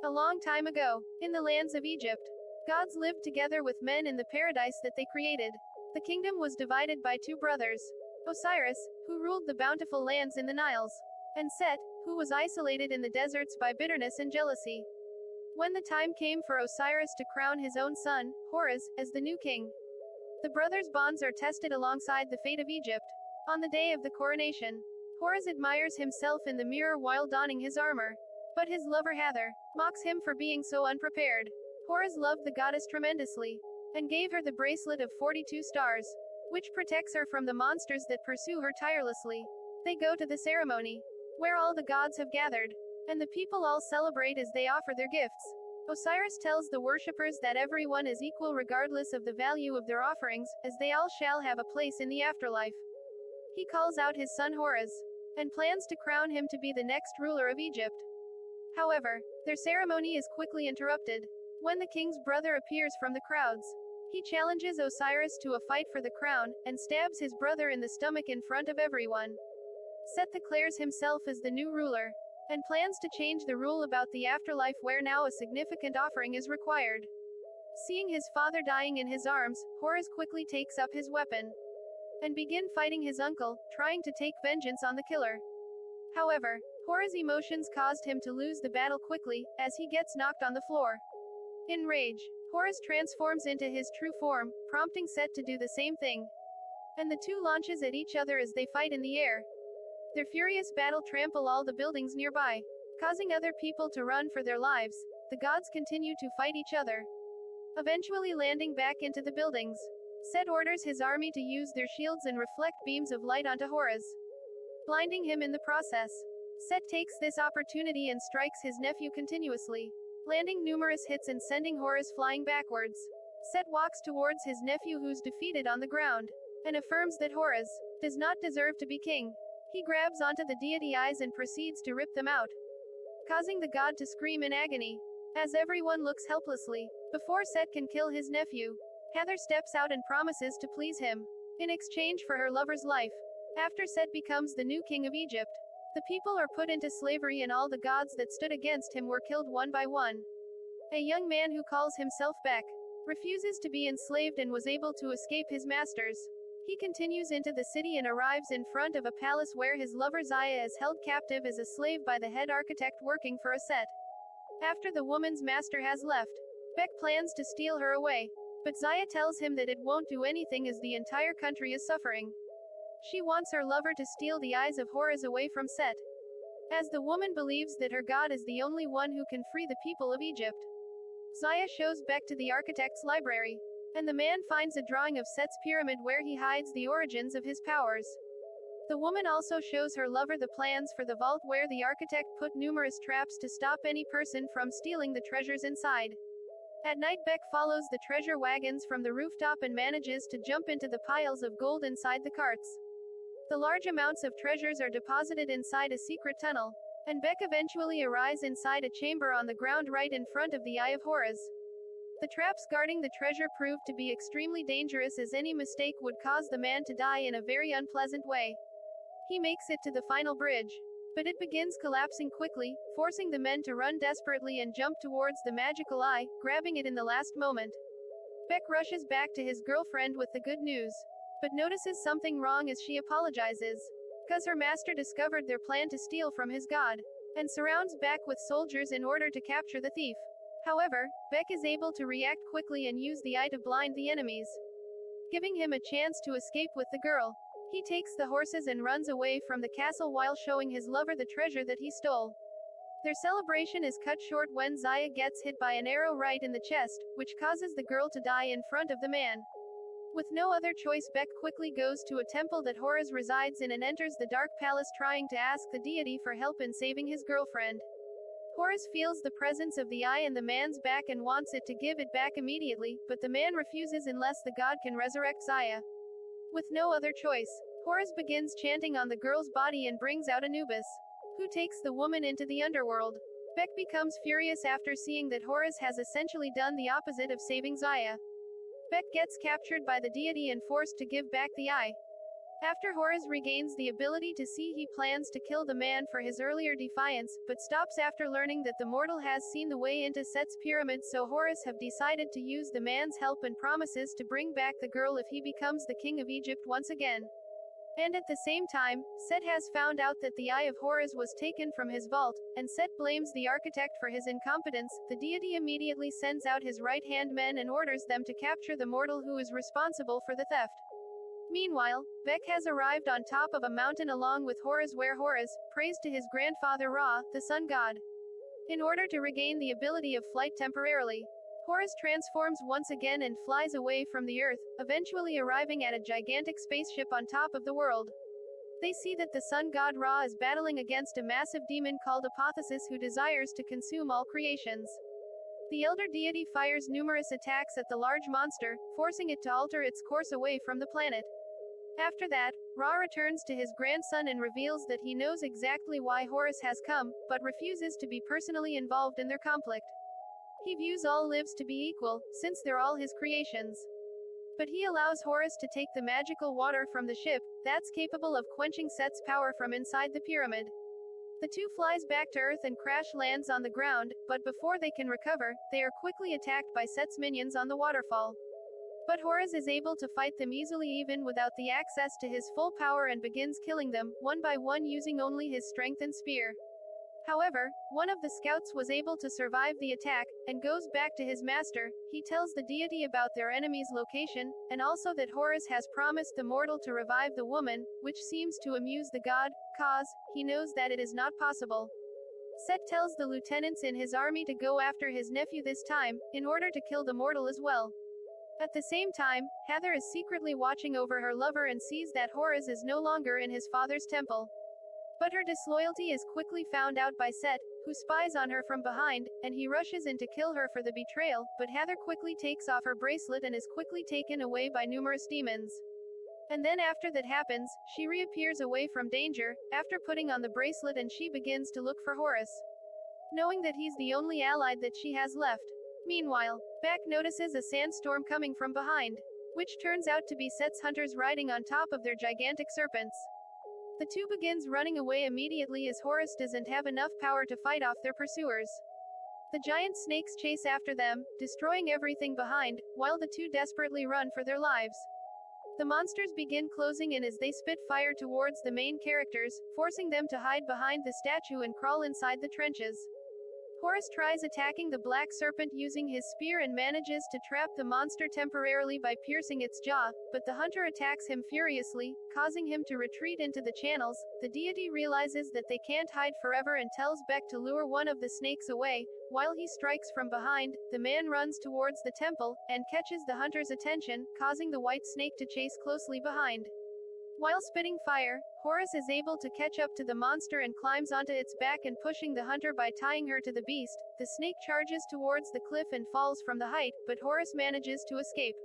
A long time ago, in the lands of Egypt, gods lived together with men in the paradise that they created. The kingdom was divided by two brothers: Osiris, who ruled the bountiful lands in the Niles, and Set, who was isolated in the deserts by bitterness and jealousy. When the time came for Osiris to crown his own son, Horus, as the new king, the brothers' bonds are tested alongside the fate of Egypt. On the day of the coronation, Horus admires himself in the mirror while donning his armor. But his lover Hathor mocks him for being so unprepared. Horus loved the goddess tremendously, and gave her the bracelet of 42 stars, which protects her from the monsters that pursue her tirelessly. They go to the ceremony, where all the gods have gathered, and the people all celebrate as they offer their gifts. Osiris tells the worshippers that everyone is equal regardless of the value of their offerings, as they all shall have a place in the afterlife. He calls out his son Horus, and plans to crown him to be the next ruler of Egypt. However, their ceremony is quickly interrupted when the king's brother appears from the crowds. He challenges Osiris to a fight for the crown, and stabs his brother in the stomach in front of everyone. Set declares himself as the new ruler, and plans to change the rule about the afterlife where now a significant offering is required. Seeing his father dying in his arms, Horus quickly takes up his weapon and begin fighting his uncle, trying to take vengeance on the killer. However, Horus' emotions caused him to lose the battle quickly, as he gets knocked on the floor. In rage, Horus transforms into his true form, prompting Set to do the same thing. And the two launches at each other as they fight in the air. Their furious battle trample all the buildings nearby, causing other people to run for their lives. The gods continue to fight each other, eventually landing back into the buildings. Set orders his army to use their shields and reflect beams of light onto Horus, blinding him in the process. Set takes this opportunity and strikes his nephew continuously, landing numerous hits and sending Horus flying backwards. Set walks towards his nephew, who's defeated on the ground, and affirms that Horus does not deserve to be king. He grabs onto the deity eyes and proceeds to rip them out, causing the god to scream in agony, as everyone looks helplessly. Before Set can kill his nephew, Hathor steps out and promises to please him, in exchange for her lover's life. After Set becomes the new king of Egypt, the people are put into slavery and all the gods that stood against him were killed one by one. A young man who calls himself Bek refuses to be enslaved and was able to escape his masters. He continues into the city and arrives in front of a palace where his lover Zaya is held captive as a slave by the head architect working for a Set. After the woman's master has left, Bek plans to steal her away, but Zaya tells him that it won't do anything as the entire country is suffering. She wants her lover to steal the eyes of Horus away from Set, as the woman believes that her god is the only one who can free the people of Egypt. Zaya shows Bek to the architect's library, and the man finds a drawing of Set's pyramid where he hides the origins of his powers. The woman also shows her lover the plans for the vault where the architect put numerous traps to stop any person from stealing the treasures inside. At night, Bek follows the treasure wagons from the rooftop and manages to jump into the piles of gold inside the carts. The large amounts of treasures are deposited inside a secret tunnel, and Bek eventually arrives inside a chamber on the ground right in front of the Eye of Horus. The traps guarding the treasure prove to be extremely dangerous, as any mistake would cause the man to die in a very unpleasant way. He makes it to the final bridge, but it begins collapsing quickly, forcing the men to run desperately and jump towards the magical eye, grabbing it in the last moment. Bek rushes back to his girlfriend with the good news, but notices something wrong as she apologizes, because her master discovered their plan to steal from his god, and surrounds Bek with soldiers in order to capture the thief. However, Bek is able to react quickly and use the eye to blind the enemies, giving him a chance to escape with the girl. He takes the horses and runs away from the castle while showing his lover the treasure that he stole. Their celebration is cut short when Zaya gets hit by an arrow right in the chest, which causes the girl to die in front of the man. With no other choice, Bek quickly goes to a temple that Horus resides in and enters the dark palace trying to ask the deity for help in saving his girlfriend. Horus feels the presence of the eye in the man's back and wants it to give it back immediately, but the man refuses unless the god can resurrect Zaya. With no other choice, Horus begins chanting on the girl's body and brings out Anubis, who takes the woman into the underworld. Bek becomes furious after seeing that Horus has essentially done the opposite of saving Zaya. Bek gets captured by the deity and forced to give back the eye. After Horus regains the ability to see, he plans to kill the man for his earlier defiance, but stops after learning that the mortal has seen the way into Set's pyramid, so Horus have decided to use the man's help and promises to bring back the girl if he becomes the king of Egypt once again. And at the same time, Set has found out that the Eye of Horus was taken from his vault, and Set blames the architect for his incompetence. The deity immediately sends out his right-hand men and orders them to capture the mortal who is responsible for the theft. Meanwhile, Bek has arrived on top of a mountain along with Horus, where Horus prays to his grandfather Ra, the sun god, in order to regain the ability of flight temporarily. Horus transforms once again and flies away from the earth, eventually arriving at a gigantic spaceship on top of the world. They see that the sun god Ra is battling against a massive demon called Apotheosis who desires to consume all creations. The elder deity fires numerous attacks at the large monster, forcing it to alter its course away from the planet. After that, Ra returns to his grandson and reveals that he knows exactly why Horus has come, but refuses to be personally involved in their conflict. He views all lives to be equal, since they're all his creations. But he allows Horus to take the magical water from the ship, that's capable of quenching Set's power from inside the pyramid. The two flies back to Earth and crash lands on the ground, but before they can recover, they are quickly attacked by Set's minions on the waterfall. But Horus is able to fight them easily even without the access to his full power and begins killing them, one by one using only his strength and spear. However, one of the scouts was able to survive the attack, and goes back to his master. He tells the deity about their enemy's location, and also that Horus has promised the mortal to revive the woman, which seems to amuse the god, cause he knows that it is not possible. Set tells the lieutenants in his army to go after his nephew this time, in order to kill the mortal as well. At the same time, Hathor is secretly watching over her lover and sees that Horus is no longer in his father's temple. But her disloyalty is quickly found out by Set, who spies on her from behind, and he rushes in to kill her for the betrayal, but Hathor quickly takes off her bracelet and is quickly taken away by numerous demons. And then after that happens, she reappears away from danger, after putting on the bracelet, and she begins to look for Horus, knowing that he's the only ally that she has left. Meanwhile, Bek notices a sandstorm coming from behind, which turns out to be Set's hunters riding on top of their gigantic serpents. The two begins running away immediately as Horus doesn't have enough power to fight off their pursuers. The giant snakes chase after them, destroying everything behind, while the two desperately run for their lives. The monsters begin closing in as they spit fire towards the main characters, forcing them to hide behind the statue and crawl inside the trenches. Horus tries attacking the black serpent using his spear and manages to trap the monster temporarily by piercing its jaw, but the hunter attacks him furiously, causing him to retreat into the channels. The deity realizes that they can't hide forever and tells Bek to lure one of the snakes away. While he strikes from behind, the man runs towards the temple, and catches the hunter's attention, causing the white snake to chase closely behind. While spitting fire, Horus is able to catch up to the monster and climbs onto its back and pushing the hunter by tying her to the beast. The snake charges towards the cliff and falls from the height, but Horus manages to escape.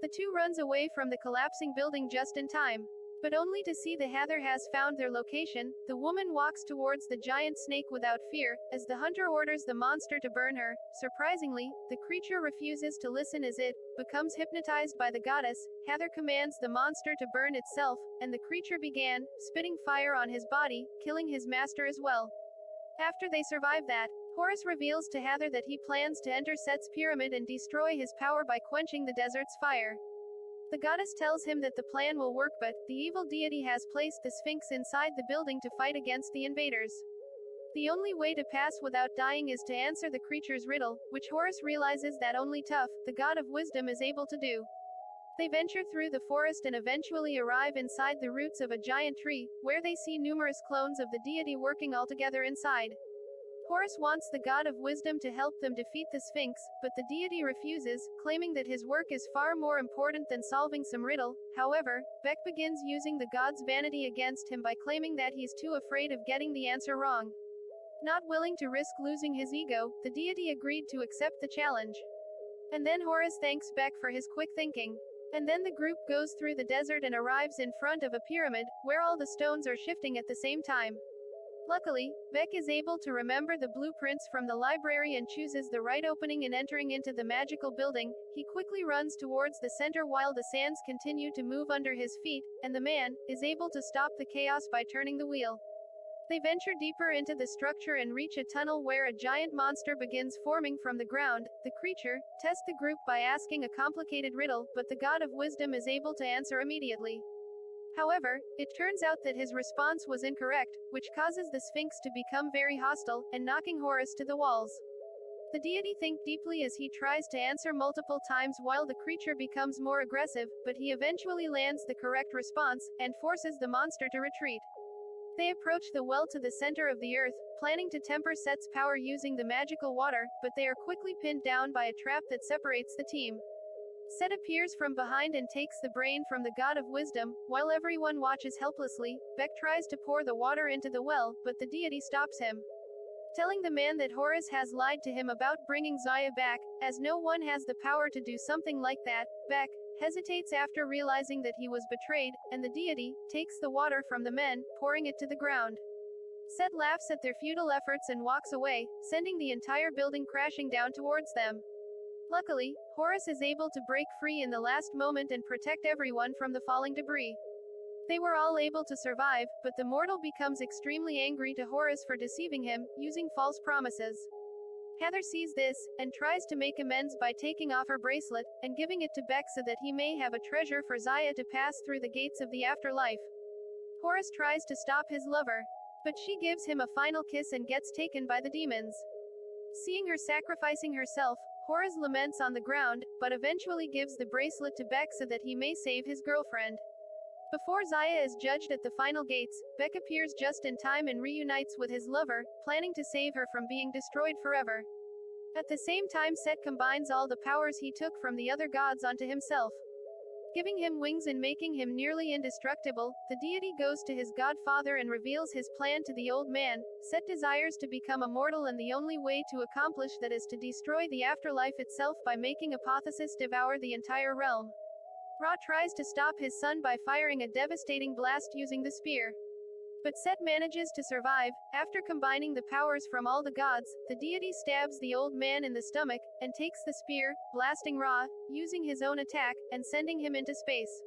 The two runs away from the collapsing building just in time, but only to see the Hathor has found their location. The woman walks towards the giant snake without fear, as the hunter orders the monster to burn her. Surprisingly, the creature refuses to listen as it becomes hypnotized by the goddess. Hathor commands the monster to burn itself, and the creature began spitting fire on his body, killing his master as well. After they survive that, Horus reveals to Hathor that he plans to enter Set's pyramid and destroy his power by quenching the desert's fire. The goddess tells him that the plan will work, but the evil deity has placed the Sphinx inside the building to fight against the invaders. The only way to pass without dying is to answer the creature's riddle, which Horus realizes that only Tuf, the god of wisdom, is able to do. They venture through the forest and eventually arrive inside the roots of a giant tree, where they see numerous clones of the deity working all together inside. Horus wants the god of wisdom to help them defeat the Sphinx, but the deity refuses, claiming that his work is far more important than solving some riddle. However, Bek begins using the god's vanity against him by claiming that he's too afraid of getting the answer wrong. Not willing to risk losing his ego, the deity agreed to accept the challenge. And then Horus thanks Bek for his quick thinking. And then the group goes through the desert and arrives in front of a pyramid, where all the stones are shifting at the same time. Luckily, Beck is able to remember the blueprints from the library and chooses the right opening and entering into the magical building. He quickly runs towards the center while the sands continue to move under his feet, and the man is able to stop the chaos by turning the wheel. They venture deeper into the structure and reach a tunnel where a giant monster begins forming from the ground. The creature tests the group by asking a complicated riddle, but the god of wisdom is able to answer immediately. However, it turns out that his response was incorrect, which causes the Sphinx to become very hostile, and knocking Horus to the walls. The deity thinks deeply as he tries to answer multiple times while the creature becomes more aggressive, but he eventually lands the correct response, and forces the monster to retreat. They approach the well to the center of the earth, planning to temper Set's power using the magical water, but they are quickly pinned down by a trap that separates the team. Set appears from behind and takes the brain from the god of wisdom. While everyone watches helplessly, Beck tries to pour the water into the well, but the deity stops him, telling the man that Horus has lied to him about bringing Zaya back, as no one has the power to do something like that. Beck hesitates after realizing that he was betrayed, and the deity takes the water from the men, pouring it to the ground. Set laughs at their futile efforts and walks away, sending the entire building crashing down towards them. Luckily, Horus is able to break free in the last moment and protect everyone from the falling debris. They were all able to survive, but the mortal becomes extremely angry to Horus for deceiving him, using false promises. Heather sees this, and tries to make amends by taking off her bracelet, and giving it to Beck so that he may have a treasure for Zaya to pass through the gates of the afterlife. Horus tries to stop his lover, but she gives him a final kiss and gets taken by the demons. Seeing her sacrificing herself, Horus laments on the ground, but eventually gives the bracelet to Beck so that he may save his girlfriend. Before Zaya is judged at the final gates, Beck appears just in time and reunites with his lover, planning to save her from being destroyed forever. At the same time, Set combines all the powers he took from the other gods onto himself, giving him wings and making him nearly indestructible. The deity goes to his godfather and reveals his plan to the old man. Set desires to become immortal, and the only way to accomplish that is to destroy the afterlife itself by making Apotheosis devour the entire realm. Ra tries to stop his son by firing a devastating blast using the spear, but Set manages to survive. After combining the powers from all the gods, the deity stabs the old man in the stomach, and takes the spear, blasting Ra, using his own attack, and sending him into space.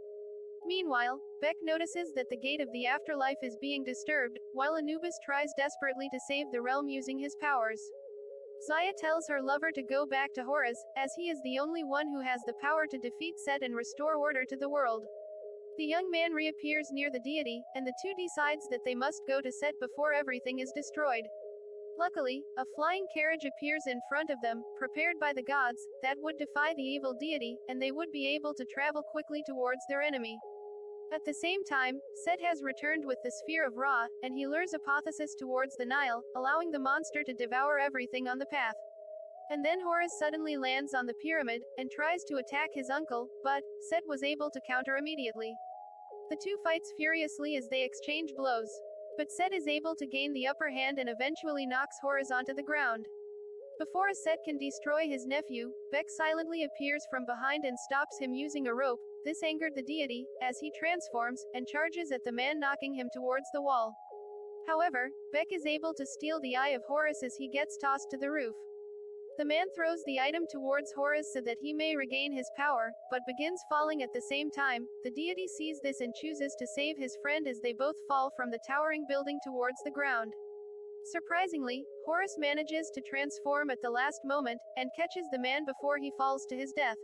Meanwhile, Beck notices that the gate of the afterlife is being disturbed, while Anubis tries desperately to save the realm using his powers. Zaya tells her lover to go back to Horus, as he is the only one who has the power to defeat Set and restore order to the world. The young man reappears near the deity, and the two decides that they must go to Set before everything is destroyed. Luckily, a flying carriage appears in front of them, prepared by the gods, that would defy the evil deity, and they would be able to travel quickly towards their enemy. At the same time, Set has returned with the sphere of Ra, and he lures Apotheosis towards the Nile, allowing the monster to devour everything on the path. And then Horus suddenly lands on the pyramid, and tries to attack his uncle, but Set was able to counter immediately. The two fights furiously as they exchange blows, but Set is able to gain the upper hand and eventually knocks Horus onto the ground. Before Set can destroy his nephew, Beck silently appears from behind and stops him using a rope. This angered the deity, as he transforms, and charges at the man, knocking him towards the wall. However, Beck is able to steal the eye of Horus as he gets tossed to the roof. The man throws the item towards Horus so that he may regain his power, but begins falling at the same time. The deity sees this and chooses to save his friend as they both fall from the towering building towards the ground. Surprisingly, Horus manages to transform at the last moment, and catches the man before he falls to his death.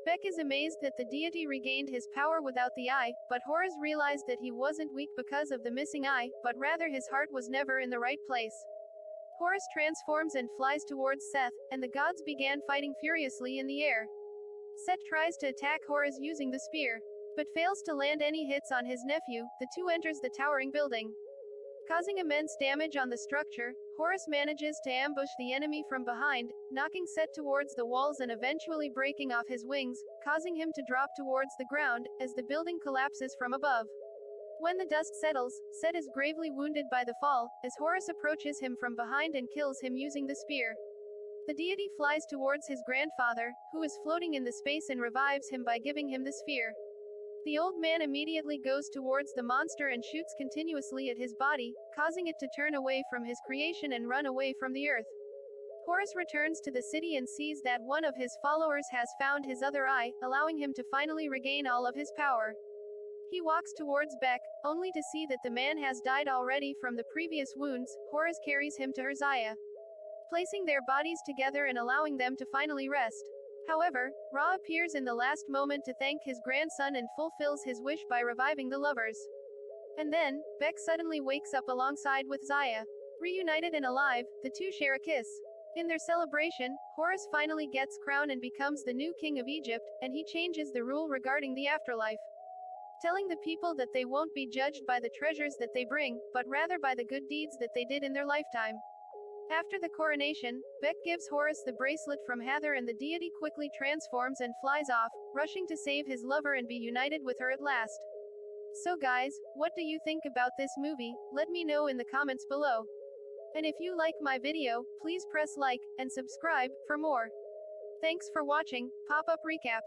Beck is amazed that the deity regained his power without the eye, but Horus realized that he wasn't weak because of the missing eye, but rather his heart was never in the right place. Horus transforms and flies towards Seth, and the gods began fighting furiously in the air. Set tries to attack Horus using the spear, but fails to land any hits on his nephew. The two enters the towering building, causing immense damage on the structure. Horus manages to ambush the enemy from behind, knocking Set towards the walls and eventually breaking off his wings, causing him to drop towards the ground, as the building collapses from above. When the dust settles, Set is gravely wounded by the fall, as Horus approaches him from behind and kills him using the spear. The deity flies towards his grandfather, who is floating in the space, and revives him by giving him the sphere. The old man immediately goes towards the monster and shoots continuously at his body, causing it to turn away from his creation and run away from the earth. Horus returns to the city and sees that one of his followers has found his other eye, allowing him to finally regain all of his power. He walks towards Beck, only to see that the man has died already from the previous wounds. Horus carries him to Herzaya, placing their bodies together and allowing them to finally rest. However, Ra appears in the last moment to thank his grandson and fulfills his wish by reviving the lovers. And then, Beck suddenly wakes up alongside with Zaya. Reunited and alive, the two share a kiss. In their celebration, Horus finally gets crowned and becomes the new king of Egypt, and he changes the rule regarding the afterlife, telling the people that they won't be judged by the treasures that they bring, but rather by the good deeds that they did in their lifetime. After the coronation, Beck gives Horus the bracelet from Hathor and the deity quickly transforms and flies off, rushing to save his lover and be united with her at last. So guys, what do you think about this movie? Let me know in the comments below. And if you like my video, please press like and subscribe for more. Thanks for watching. Pop-up recap.